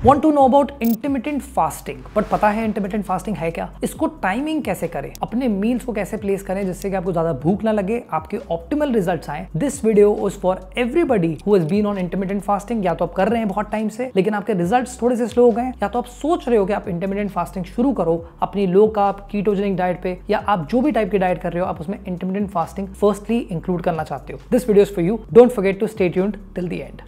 Want to know about intermittent fasting? But पता है intermittent fasting है क्या? इसको टाइमिंग कैसे करें, अपने मील्स को कैसे प्लेस करें जिससे कि आपको ज्यादा भूख ना लगे, आपके ऑप्टिमल रिजल्ट्स आए। This video is for everybody who has been on intermittent fasting. या तो आप कर रहे हैं बहुत टाइम से लेकिन आपके रिजल्ट्स थोड़े से स्लो हो गए, या तो आप सोच रहे हो कि आप इंटरमिटेंट फास्टिंग शुरू करो अपनी लो कार्ब कीटोजेनिक डाइट पे, या आप जो भी टाइप की डाइट कर रहे हो आप उसमें इंटरमिटेंट फास्टिंग फर्स्टली इंक्लूड करना चाहते हो। This video is for you. Don't forget to stay tuned till the end.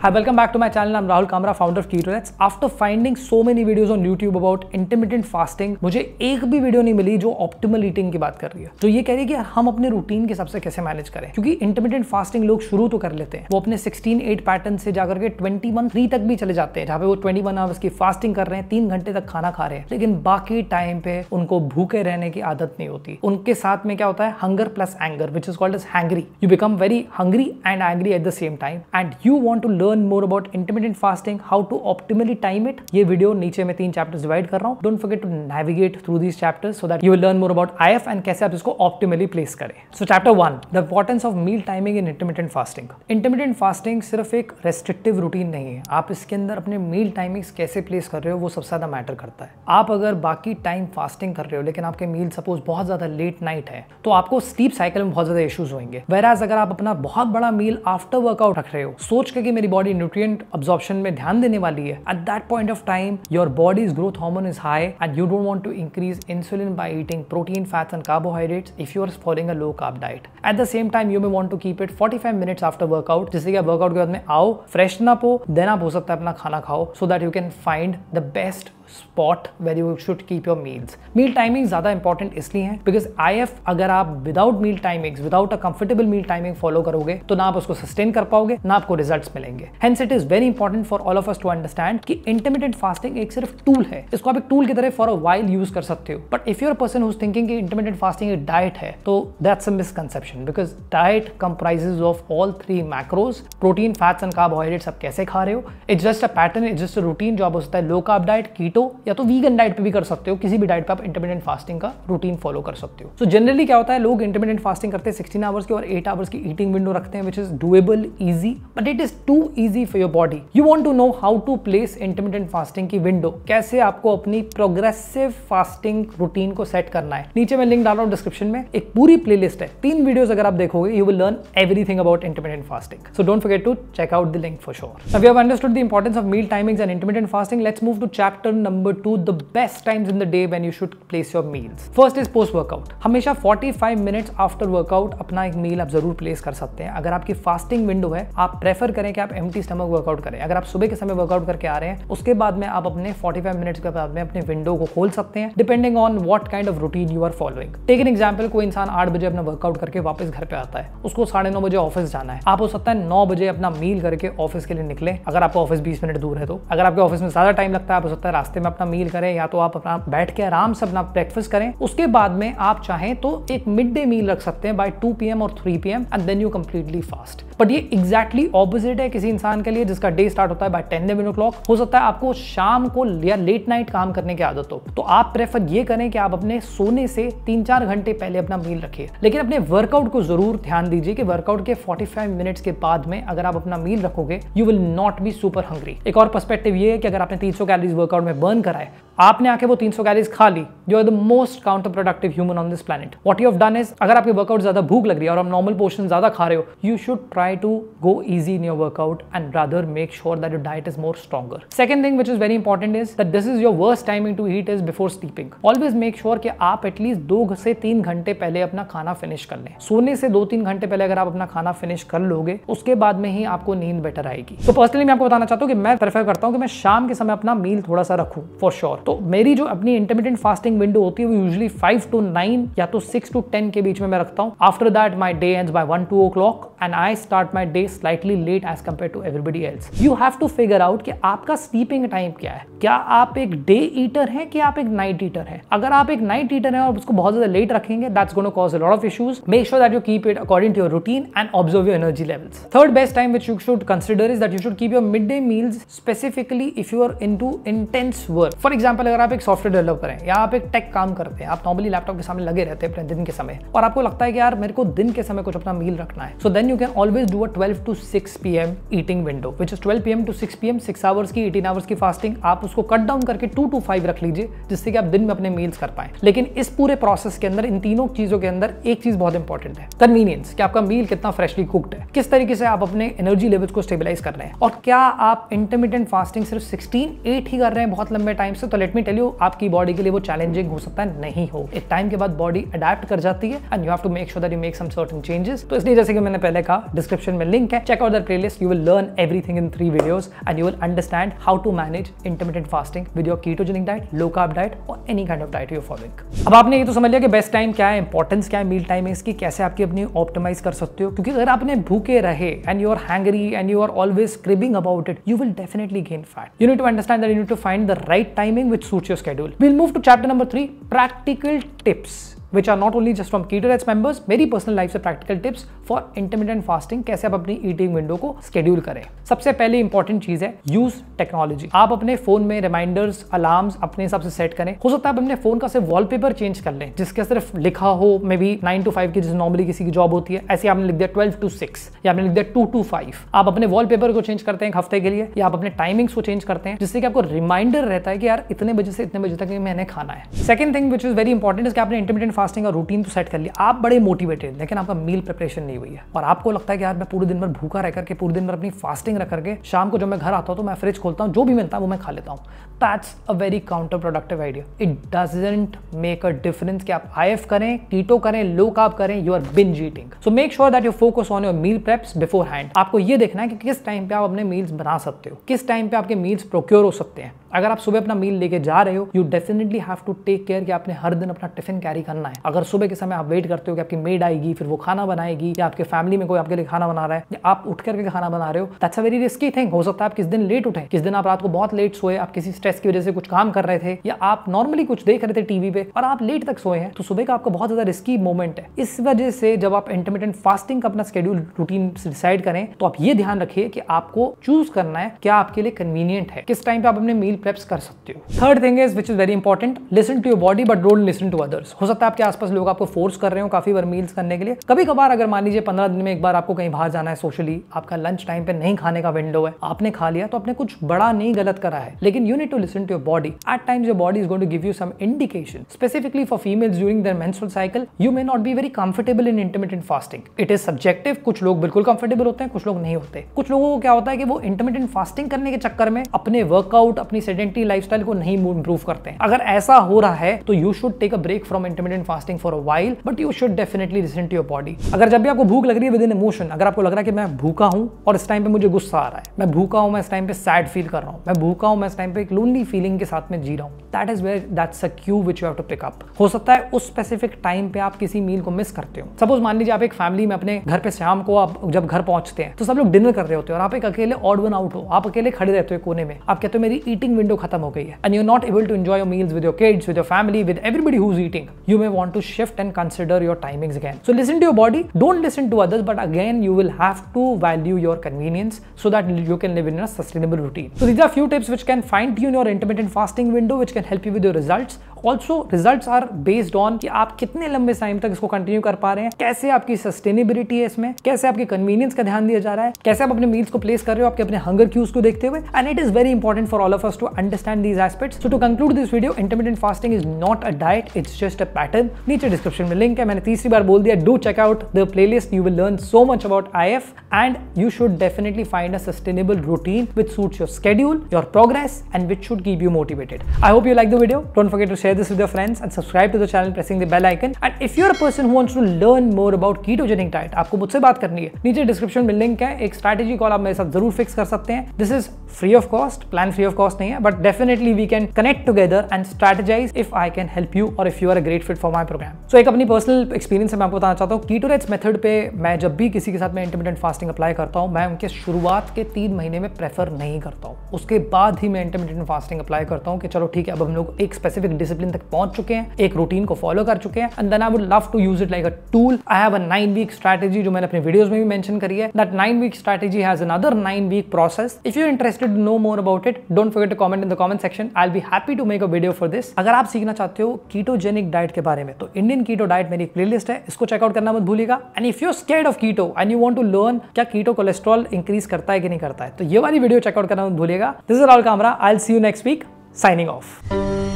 Hi, welcome back to my channel. I'm Rahul Kamra, founder of KetoRats. After finding so many videos on YouTube about intermittent fasting, मुझे एक भी video नहीं मिली जो optimal eating की बात कर रही है, जो ये कह रही है कि हम अपने रूटीन के हिसाब से कैसे मैनेज करें। क्योंकि इंटरमिटेंट फास्टिंग लोग शुरू तो कर लेते हैं, वो अपने 16-8 पैटर्न से जाकर के 21-3 तक भी चले जाते हैं, जहाँ पे वो 21 आवर्स की फास्टिंग कर रहे हैं, 3 घंटे तक खाना खा रहे हैं, लेकिन बाकी टाइम पे उनको भूखे रहने की आदत नहीं होती। उनके साथ में क्या होता है, hunger plus anger, which is called as hangry. You become very hungry and angry at the same time, and you want to learn more about intermittent fasting, how to optimally time it. ये video नीचे में 3 chapters divide कर रहा हूं। Don't forget to navigate through these chapters so that you will learn more about IF and कैसे आप इसको optimally place करें। So chapter 1, the importance of meal timing in intermittent fasting. Intermittent fasting सिर्फ एक restrictive routine नहीं है, आप इसके अंदर अपने मील टाइमिंग्स कैसे प्लेस कर रहे हो वो सबसे ज्यादा मैटर करता है। आप अगर बाकी टाइम फास्टिंग कर रहे हो लेकिन आपके मील सपोज बहुत ज्यादा लेट नाइट है, तो आपको स्लीप साइकिल में बहुत ज्यादा इश्यूज होंगे। वेराज अगर आप अपना बहुत बड़ा मील आफ्टर वर्कआउट रख रहे हो, सोच के कि मेरी बॉडी न्यूट्रिएंट अब्जॉर्प्शन में ध्यान देने वाली है, at that point of time your body's growth hormone is high and you don't want to increase insulin by eating protein, fats and carbohydrates if you are following a low carb diet. At the same time you may want to keep it 45 minutes after workout, जिससे कि आप workout के बाद में आओ, freshen up हो, then आप हो सकता है अपना खाना खाओ, so that you can find the best spot where you should keep your meals. Meal timing ज़्यादा इंपॉर्टेंट इसलिए है because IF अगर आप without meal timings, without a comfortable meal timing follow करोगे तो ना आप उसको सस्टेन कर पाओगे, ना आपको रिजल्ट्स मिलेंगे। Hence it is very important for all of us to understand कि इंटरमिटेंट फास्टिंग एक सिर्फ टूल है, इसको आप एक टूल की तरह फॉर अ वाइल यूज कर सकते हो। But if you are person who is thinking कि इंटरमिटेंट फास्टिंग एक डाइट है, तो that's a misconception because diet comprises of all 3 macros, protein, fats and carbohydrates. आप कैसे खा रहे हो, it's just a pattern, it's just a routine जो आप हो सकता है लो कार्ब डाइट, कीटो या तो वीगन डाइट पे भी कर सकते हो। किसी भी डाइट पे आप इंटरमिटेंट फास्टिंग का रूटीन फॉलो कर सकते हो। सो जनरली क्या होता है, लोग इंटरमिटेंट फास्टिंग करते हैं 16 आवर्स की और 8 आवर्स की ईटिंग विंडो रखते हैं, which is doable, easy, but it is too easy for your body. You want to know how to place intermittent fasting की विंडो, कैसे आपको अपनी प्रोग्रेसिव फास्टिंग रूटीन को सेट करना है। नीचे मैं लिंक डाल रहा हूं डिस्क्रिप्शन में, एक पूरी प्लेलिस्ट है, 3 वीडियोस अगर आप देखोगे you will learn everything about intermittent fasting. So don't forget to check out the link for sure. Now we have understood the importance of meal timings and intermittent fasting. Let's move to chapter number 2, the best times in the day when you should place your meals. First is post workout. हमेशा 45 minutes after workout अपना एक मील आप जरूर place कर सकते हैं। अगर आपकी फास्टिंग विंडो है, आप प्रेफर करें कि आप एम्प्टी स्टमक वर्कआउट करें। अगर आप सुबह के समय वर्कआउट करके आ रहे हैं, उसके बाद में आप अपने 45 मिनट्स के बाद में अपने विंडो को खोल सकते हैं, depending on what kind of routine you are following. Take an example, कोई इंसान 8 बजे अपना वर्कआउट करके वापस घर पे आता है, उसको 9:30 बजे ऑफिस जाना है। आप हो सकता है 9 बजे अपना मील करके ऑफिस के लिए निकले, अगर आपका ऑफिस 20 मिनट दूर है तो। अगर आपके ऑफिस में ज्यादा टाइम लगता है, आप हो सकता है रास्ते में अपना मील करें, या तो आप अपना बैठ के आराम से अपना ब्रेकफास्ट करें। उसके बाद में आप चाहें तो एक मिड डे मील रख सकते हैं बाय 2 PM और 3 PM and then you completely fast. But ये एग्जैक्टली ऑपोजिट है किसी इंसान के लिए जिसका डे स्टार्ट होता है बाय 10-11 o'clock। हो सकता है आपको शाम को या लेट नाइट काम करने की आदत हो, तो आप प्रेफर ये करें कि आप अपने सोने से 3-4 घंटे पहले अपना मील रखिए। लेकिन अपने वर्कआउट को जरूर ध्यान दीजिए कि वर्कआउट के 45 मिनट्स के बाद में अगर आप अपना मील रखोगे, you will not be super hungry. एक और पर्सपेक्टिव ये है कि अगर आपने 300 कैलोरीज वर्कआउट में बर्न करा है, आपने आके वो 300 कैलोरीज खा ली, you are the most counterproductive human on this planet. What you have done is, अगर आपके वर्कआउट ज्यादा भूख लग रही है और आप नॉर्मल पोर्शन ज्यादा खा रहे हो, you should try to go easy in your workout and rather make sure that your diet is more stronger. Second thing which is very important is that this is your worst timing to eat is before sleeping. Always make sure कि आप at least 2 से 3 घंटे पहले अपना खाना finish कर लें। सोने से 2-3 घंटे पहले अगर आप अपना खाना फिनिश कर लोगे, उसके बाद में ही आपको नींद बेटर आएगी। तो पर्सनली मैं आपको बताना चाहता हूँ कि मैं प्रेफर करता हूँ कि मैं शाम के समय अपना मील थोड़ा सा रखूँ फॉर श्योर। तो मेरी जो अपनी इंटरमिटेंट फास्टिंग विंडो होती है वो यूजुअली 5 to 9 या तो 6 to 10 के बीच में मैं रखता हूँ। After that my day ends by 1-2 o'clock and I start my day slightly late as compared to everybody else. You have to figure out कि आपका sleeping time क्या है. क्या आप एक day eater हैं कि आप एक night eater हैं? अगर आप एक night eater हैं और उसको बहुत ज़्यादा late रखेंगे, that's going to cause a lot of issues. Make sure that you keep it according to your routine and observe your energy levels. Third best time which you should consider is that you should keep your midday meals specifically if you are into intense work. For example, अगर आप एक software developer हैं या आप एक take काम करते हैं, आप नॉर्मली लैपटॉप के सामने लगे रहते हैं अपने दिन के समय और आपको लगता है कि यार मेरे को दिन के समय कुछ अपना मील रखना है, so then you can always do a 12 to 6 PM eating window, which is 12 PM to 6 PM, 6 hours की 18 hours की फास्टिंग. आप उसको कट डाउन करके 2 to 5 रख लीजिए जिससे कि आप दिन में अपने मील्स कर पाएं. लेकिन इस पूरे प्रोसेस के अंदर इन तीनों चीजों के अंदर एक चीज बहुत इंपॉर्टेंट है, कन्वीनियंस, कि आपका मील कितना फ्रेशली कुक्ड है, किस तरीके से आप अपने एनर्जी लेवल्स को स्टेबलाइज कर रहे हैं और क्या आप इंटरमिटेंट फास्टिंग सिर्फ 16-8 ही कर रहे हैं बहुत लंबे टाइम से. तो लेट मी टेल यू, आपकी बॉडी के लिए वो चैलेंजिंग हो सकता है, नहीं हो. एक टाइम के बाद बॉडी अडैप्ट कर जाती है and you have to make sure that you make some certain changes. तो इसलिए जैसे कि मैंने पहले कहा, डिस्क्रिप्शन में लिंक है, check out that playlist. You will learn everything in 3 videos and you will understand how to manage intermittent fasting with your ketogenic diet, low carb diet और any kind of diet you following. अब आपने ये तो समझ लिया कि best time क्या है, इंपॉर्टेंस क्या है मील टाइमिंग्स की, कैसे आपकी अपनी ऑप्टिमाइज कर सकते हो. क्योंकि अगर आपने भूखे रहे and you are hangry and you are always cribbing about it, you will definitely gain fat. You need to understand that you need to find the right timing which suits your schedule. We'll move to chapter number 3, practical tips, which are not only just from Keto Rats members, मेरी personal life से practical tips for intermittent fasting, कैसे आप अपनी eating window को schedule करें. सबसे पहले important चीज है यूज टेक्नोलॉजी. आप अपने फोन में रिमाइंडर्स, अलार्म्स अपने हिसाब से सेट करें. हो सकता है आप अपने फोन का सिर्फ वॉलपेपर चेंज कर लें जिसके सिर्फ लिखा हो मे बी 9 to 5 की, जैसे नॉर्मली किसी की जॉब होती है, ऐसे आपने लिख दिया 12 to 6 या आपने लिख दिया 2 to 5. आप अपने वॉलपेपर को चेंज करते हैं एक हफ्ते के लिए या आप अपने टाइमिंग्स को चेंज करते हैं जिससे कि आपको रिमाइंडर रहता है कि यार इतने बजे से इतने बजे तक मैंने खाना है. Second thing which is very important is कि आपने इंटरमिटेंट फास्टिंग का रूटीन तो सेट कर लिया, आप बड़े मोटिवेटेड, लेकिन आपका मील प्रिपरेशन नहीं हुई है और आपको लगता है कि यार मैं पूरे दिन भर भूखा रह करके, पूरे दिन भर अपनी फास्टिंग रख करके, शाम को जब मैं घर आता हूं तो मैं फ्रिज खोलता हूं, जो भी मिलता है वो मैं खा लेता हूं. That's a very counterproductive idea. It doesn't make a difference कि आप IF करें, कीटो करें, लो कार्ब करें, you are binge eating. So make sure that you focus on your meal preps beforehand. आपको ये देखना है कि किस टाइम पे आप अपने मील्स बना सकते हो, किस टाइम पे आपके मील्स प्रोक्योर हो सकते हैं. अगर आप सुबह अपना मील लेके जा रहे हो, you definitely have to take care कि आपने हर दिन अपना टिफिन कैरी करना है. अगर सुबह के समय आप वेट करते हो कि आपकी मेड आएगी, फिर वो खाना बनाएगी, या आपके फैमिली में कोई आपके लिए खाना बना रहा है, या आप उठ करके खाना बना रहे हो, that's a very risky thing. हो सकता है आप किस दिन लेट उठे, किस दिन आप रात को बहुत लेट सोए, आप किसी स्ट्रेस की वजह से कुछ काम कर रहे थे या आप नॉर्मली कुछ देख रहे थे टीवी पे और आप लेट तक सोए हैं, तो सुबह का आपका बहुत ज्यादा रिस्की मोमेंट है. इस वजह से जब आप इंटरमिटेंट फास्टिंग का अपना शेड्यूल रूटीन डिसाइड करें तो आप ये ध्यान रखिए कि आपको चूज करना है क्या आपके लिए कन्वीनियंट है, किस टाइम पे आप अपने मील प्रेप्स कर सकते हो. Third thing is which is very important, listen to your body but don't listen to others. हो सकता है आपके आसपास लोग आपको फोर्स कर रहे हो काफी बार मील्स करने के लिए. कभी कभार अगर मान लीजिए 15 दिन में एक बार आपको कहीं बाहर जाना है सोशली, आपका लंच टाइम पे नहीं खाने का विंडो है, आपने खा लिया तो आपने कुछ बड़ा नहीं गलत करा है. लेकिन you need to listen to your body. At times your body is going to give you some indication. Specifically for females during their menstrual cycle, you may not be very comfortable in intermittent fasting. It is subjective. कुछ लोग बिल्कुल comfortable होते हैं, कुछ लोग नहीं होते. कुछ लोगों को क्या होता है कि वो intermittent fasting करने के चक्कर में अपने वर्कआउट, अपनी sedentary lifestyle को नहीं improve करते हैं. अगर ऐसा हो रहा है तो you should take a break from intermittent fasting for a while, but you should definitely listen to your body. अगर जब भी आपको भूख लग रही है within emotion, अगर आपको लग रहा है कि मैं भूखा हूं और इस टाइम पे मुझे गुस्सा आ रहा है, मैं भूखा हूं, मैं इस टाइम पे सैड फील कर रहा हूं, मैं भूखा हूं, मैं इस टाइम पे एक लोनली फीलिंग के साथ में जी रहा हूं, that is where that's a cue which you have to pick up. हो सकता है उस स्पेसिफिक टाइम पे आप किसी मील को मिस करते हो. सपोज मान लीजिए आप एक फैमिली में अपने घर पे शाम को आप जब घर पहुंचते हैं तो सब लोग डिनर कर रहे होते हैं और आप एक अकेले ऑड वन आउट हो, आप अकेले खड़े रहते हो कोने में, आप कहते हो मेरी ईटिंग विंडो खत्म हो गई है and you are not able to enjoy your meals with your kids, with your family, with everybody who is eating. You may want to shift and consider your timings again. So listen to your body, don't listen to others, but again you will have to value your convenience so that you can live in a sustainable routine. So these are few tips which can fine tune your intermittent fasting window, which can help you with your results. Also results are based on कि आप कितने लंबे time तक इसको continue कर पा रहे हैं, कैसे आपकी सस्टेनेबिलिटी है इसमें, कैसे आपके कन्वीनियंस का ध्यान दिया जा रहा है, कैसे आप अपने मील्स को प्लेस कर रहे हो आपके अपने हंगर क्यूज को देखते हुए. And it is very important for all of us to understand these aspects. So to conclude this video, intermittent fasting is not a diet, it's just a pattern. नीचे description में link है, मैंने तीसरी बार बोल दिया, do check out the playlist. You will learn so much about IF and you should definitely find a sustainable routine which suits your schedule, your progress, and which should keep you motivated. I hope you like the video. Don't forget to share this with your friends and subscribe to the channel pressing the bell icon. And if you're a person who wants to learn more about ketogenic diet, आपको मुझसे बात करनी है, नीचे description में link है, एक strategy call आप मेरे साथ जरूर फिक्स कर सकते हैं. This is free of cost, plan free of cost नहीं है, but definitely we can connect together and strategize if I can help you और if you are a great fit for my program. So एक अपनी personal experience से मैं आपको बताना चाहता हूँ. कीटोरेट्स मेथड पे मैं जब भी किसी के साथ में इंटरमिटेंट फास्टिंग अप्लाई करता हूँ, मैं उनके शुरुआत के 3 महीने में प्रेफर नहीं करता हूँ. उसके बाद ही मैं इंटरमिटेंट फास्टिंग अप्लाई करता हूँ कि चलो ठीक है, अब हम लोग एक स्पेसिफिक डिसिप्लिन तक पहुंच चुके हैं, एक रूटीन को फॉलो कर चुके हैं, and then I would love to use it like a tool. I have a 9-week strategy जो मैंने अपने वीडियोस में भी मेंशन करी है. That 9-week strategy has another 9-week process. If you are interested to know more about it, don't forget to comment in the comment section. I will be happy to make a video for this. अगर आप सीखना चाहते हो ketogenic diet के बारे में, तो Indian keto diet मेरी एक प्लेलिस्ट है, इसको चेकआउट करना मत भूलिएगा. And if you are scared of keto and you want to learn क्या कीटो कोलेस्ट्रॉल इंक्रीज करता है कि नहीं करता है, तो ये वाली वीडियो चेकआउट करना मत भूलिएगा. This is Rahul Kamra. I will see you next week. Signing of.